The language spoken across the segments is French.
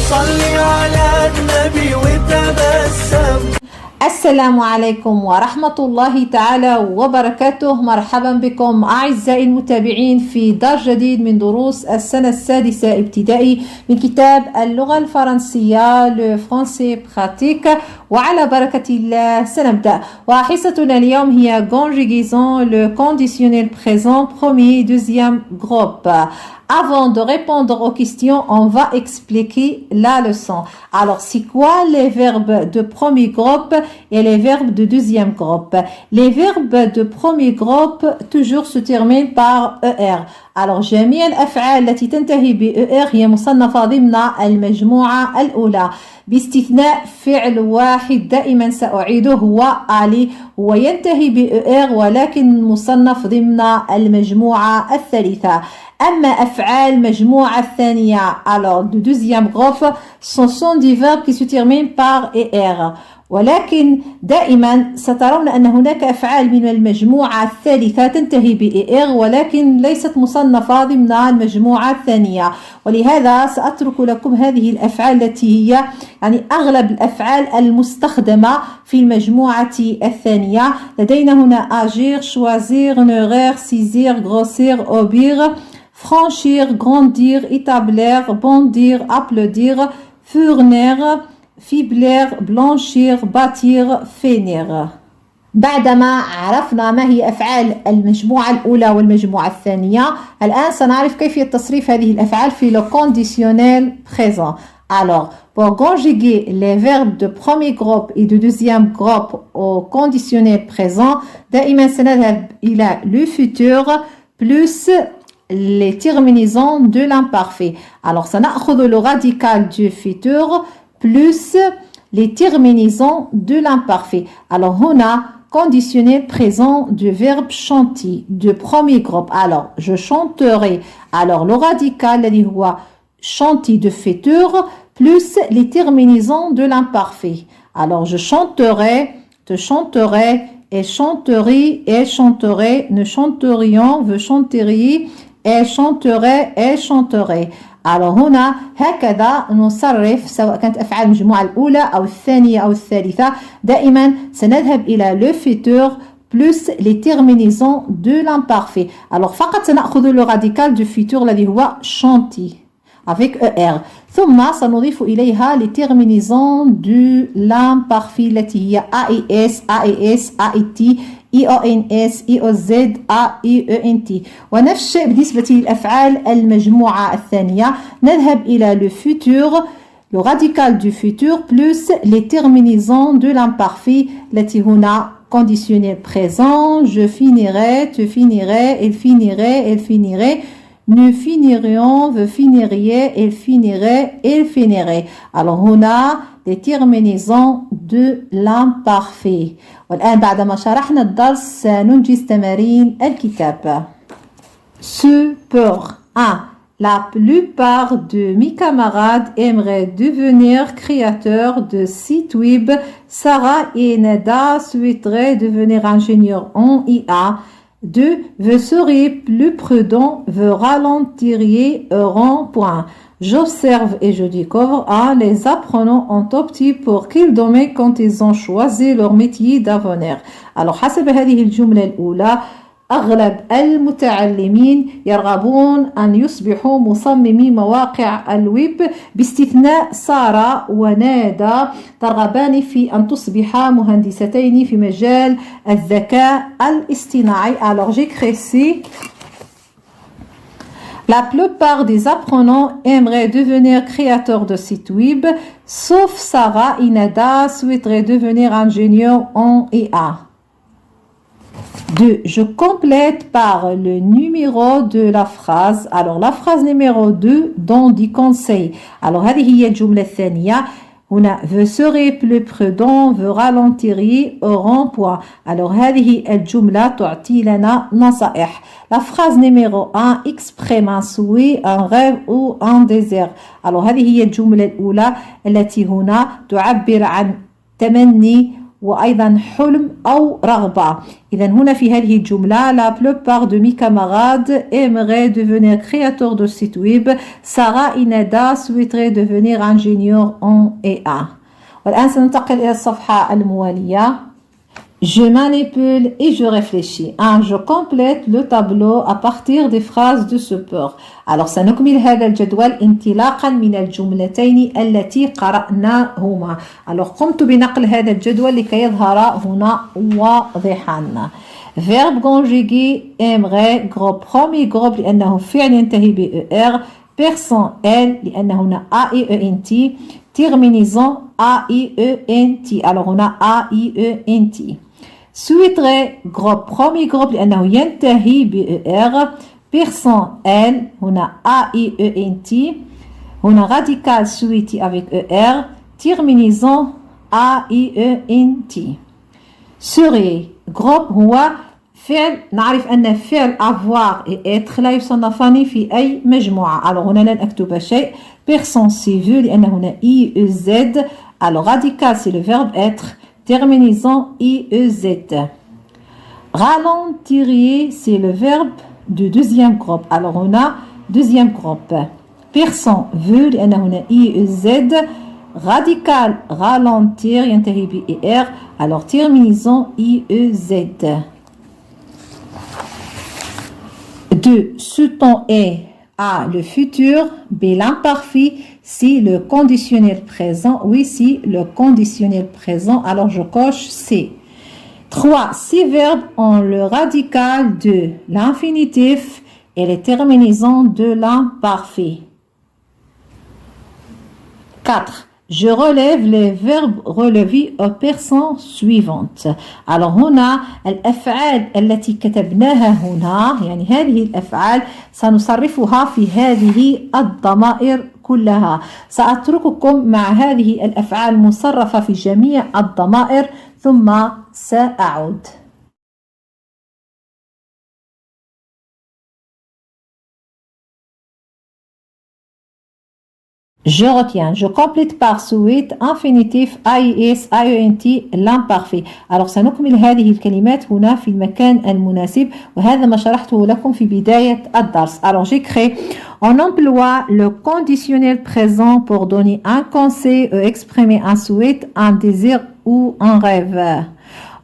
صلي على النبي وتبسم. السلام عليكم ورحمة الله تعالى وبركاته. مرحبا بكم أعزائي المتابعين في درس جديد من دروس السنة السادسة ابتدائي من كتاب اللغة الفرنسية Le Français Pratique. وعلى بركة الله سنبدأ. وحصتنا اليوم هي conjugaison le conditionnel présent premier et deuxième groupe. Avant de répondre aux questions, on va expliquer la leçon. Alors, c'est quoi les verbes de premier groupe et les verbes de deuxième groupe? Les verbes de premier groupe toujours se terminent par ER. Alors, جميع الأفعال التي تنتهي ب ER هي مصنفة ضمن المجموعة الأولى باستثناء فعل واحد دائما سأعيده هو علي، هو ينتهي ب ER ولكن مصنف ضمن المجموعة الثالثة. أما أفعال مجموعة الثانية alors du deuxième groupe ce sont des verbes qui se terminent par ER. ولكن دائما سترون أن هناك أفعال من المجموعة الثالثة تنتهي ب ER ولكن ليست مصنفة ضمن المجموعة الثانية، ولهذا سأترك لكم هذه الأفعال التي هي يعني أغلب الأفعال المستخدمة في المجموعة الثانية. لدينا هنا agir, choisir, nourrir, saisir, grossir, obéir, franchir, grandir, établir, bondir, applaudir, fournir, fibler, blanchir, bâtir, finir. بعدما عرفنا ما هي أفعال المجموعة الأولى والمجموعة الثانية، الآن سنعرف كيفية تصريف هذه الأفعال في le conditionnel présent. Alors, pour conjuguer les verbes de premier groupe et de deuxième groupe au conditionnel présent, دائما سنذهب إلى le futur plus les terminaisons de l'imparfait. Alors, سنأخذ le radical du futur plus les terminaisons de l'imparfait. Alors, هنا conditionnel présent du verbe chanter du premier groupe. Alors, je chanterai. Alors, le radical الذي هو chanter de futur plus les terminaisons de l'imparfait. Alors, je chanterai, te chanterai, elle chanterait, elle chanterait, nous chanterions, vous chanteriez, elle chanterait, elle chanterait. Alors هنا هكذا نصرف سواء كانت أفعال المجموعة الأولى أو الثانية أو الثالثة. دائما سنذهب إلى le futur plus les terminaisons de l'imparfait. Alors فقط سنأخذ le radical du futur الذي هو chanter avec ER. ثم سنضيف إليها les terminaisons de l'imparfait التي هي AES, AES, AET, EONS, EOZ, AEENT. ونفس الشيء بالنسبة للأفعال المجموعة الثانية، نذهب إلى le futur, le radical du futur plus les terminaisons de l'imparfait التي هنا conditionnel présent, je finirai, tu finirais, il finirait, elle finirait, nous finirions, vous finiriez, elle finirait, il finirait. Alors هنا les terminaisons de l'imparfait. والآن بعدما شرحنا الدرس سننجز تمارين الكتاب. Ce pour 1. La plupart de mes camarades aimeraient devenir créateurs de sites web. Sarah et Nada souhaiteraient devenir ingénieurs en IA. 2. Vous serez plus prudent, vous ralentiriez au rond-point. J'observe et je découvre. Les apprenants ont opté pour quel domaine quand ils ont choisi leur métier d'avenir. Alors حسب هذه الجملة الأولى أغلب المتعلمين يرغبون أن يصبحوا مصممي مواقع الويب باستثناء سارة ونادى ترغبان في أن تصبحا مهندستين في مجال الذكاء الاصطناعي. Alors j'écris ici la plupart des apprenants aimeraient devenir créateurs de sites web, sauf Sarah et Nada souhaiteraient devenir ingénieurs en IA. 2. Je complète par le numéro de la phrase. Alors la phrase numéro 2 donne des conseils. Alors هذه هي الجملة الثانية. هنا vous serez plus prudent, vous ralentirez au rond-point. Alors هذه الجملة تعطي لنا نصائح. La phrase numéro 1 exprime un souhait, un rêve ou un désir. Alors هذه هي الجملة الأولى التي هنا تعبر عن تمني وأيضا حلم أو رغبة. إذا هنا في هذه الجملة la plupart de mes camarades aimeraient devenir créateurs de site web. Sarah et Nada souhaiteraient devenir ingénieurs en IA. والآن سننتقل إلى الصفحة الموالية. Je manipule et je réfléchis. Je complète le tableau à partir des phrases de support. Alors سنكمل هذا الجدول انطلاقا من الجملتين التي قرأناهما. Alors قمت بنقل هذا الجدول لكي يظهر هنا واضحا. Verbe conjugué aimerait groupe premier groupe لأنه فعل ينتهي ب ER. Person elle لأنه هنا AIENT. Terminaison AIENT. Alors on a AIENT. Souhaiterait groupe premier groupe لأنه ينتهي ب ER. Person elle هنا AIENT. هنا radical souhaité avec ER. Terminaison AIENT. Serait groupe هو فعل نعرف أن فعل avoir et être لا يصنفان في أي مجموعة. alors هنا لن أكتب شيء. Person c'est vu لأن هنا IEZ. alors radical c'est le verbe être. Terminaison IEZ. Ralentiriez c'est le verbe du deuxième groupe. alors on a deuxième groupe. Person veut لأن هنا IEZ. Radical ralentir ينتهي ب ER. alors terminaison IEZ. 2. Ce temps est A. Le futur. B. L'imparfait. C. Le conditionnel présent. Oui, C. Le conditionnel présent. Alors, je coche C. 3. Ces verbes ont le radical de l'infinitif et les terminaisons de l'imparfait. 4. Je relève les verbes relevés aux personnes suivantes. alors هنا الأفعال التي كتبناها هنا يعني هذه الأفعال سنصرفها في هذه الضمائر كلها. سأترككم مع هذه الأفعال المصرفة في جميع الضمائر ثم سأعود. Je retiens, je complète par suite infinitif AIS IENT l'imparfait. alors سنكمل هذه الكلمات هنا في المكان المناسب وهذا ما شرحته لكم في بداية الدرس. alors j'écris on emploie le conditionnel présent pour donner un conseil ou exprimer un souhait, un désir ou un rêve.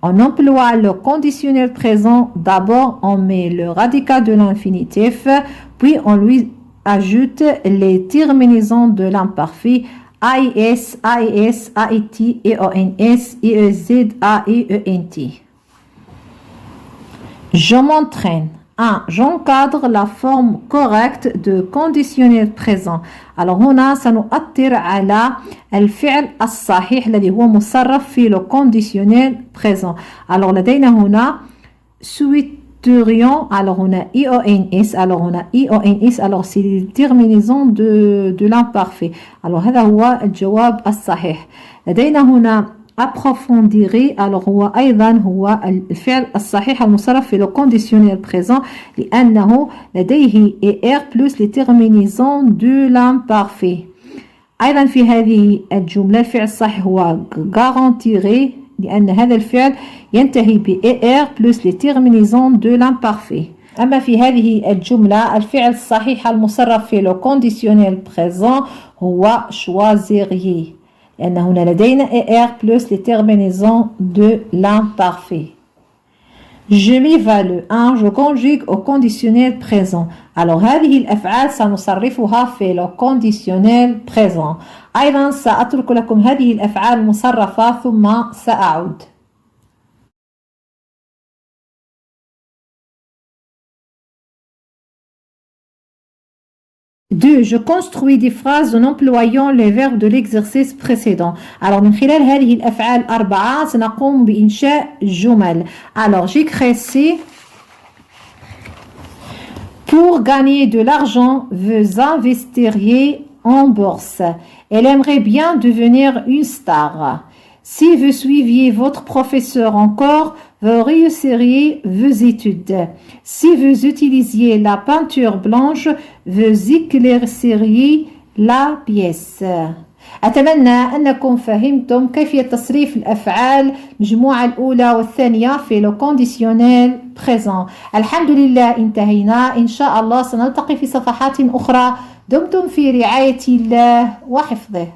On emploie le conditionnel présent. D'abord on met le radical de l'infinitif puis on lui ajoute les terminaisons de l'imparfait AIS, AIS, AIT, EONS, IEZ, AIENT. Je m'entraîne. 1. J'encadre la forme correcte de conditionnel présent. alors هنا سنؤثر على الفعل الصحيح الذي هو مصرف في le conditionnel présent. alors لدينا هنا alors on a IONS. alors on a IONS. alors c'est les terminaisons de l'imparfait. alors هذا هو الجواب الصحيح. لدينا هنا approfondir. alors هو أيضا هو الفعل الصحيح المصرف في le conditionnel présent لأنه لديه ER plus les terminaisons de l'imparfait. أيضا في هذه الجملة الفعل الصحيح هو garantir لأن هذا الفعل ينتهي ب ER plus les terminaisons de l'imparfait. أما في هذه الجملة الفعل الصحيح المصرف في le conditionnel présent هو choisiriez لأن هنا لدينا ER plus les terminaisons de l'imparfait. Je m'évalue. 1. Je conjugue au conditionnel présent. alors هذه الأفعال سنصرفها في le conditionnel présent. أيضا سأترك لكم هذه الأفعال المصرفة ثم سأعود. Deux, je construis des phrases en employant les verbes de l'exercice précédent. alors من خلال هذه الأفعال 4 سنقوم بإنشاء جمل. alors j'écris C. Pour gagner de l'argent, vous investirez en bourse. Elle aimerait bien devenir une star. Si vous suiviez votre professeur encore, vous réussiriez vos études. Si vous utilisiez la peinture blanche, vous éclairciriez لا بيس. أتمنى أنكم فهمتم كيفية تصريف الأفعال المجموعة الأولى والثانية في لو كونديسيونيل بريزون. الحمد لله انتهينا، إن شاء الله سنلتقي في صفحات أخرى. دمتم في رعاية الله وحفظه.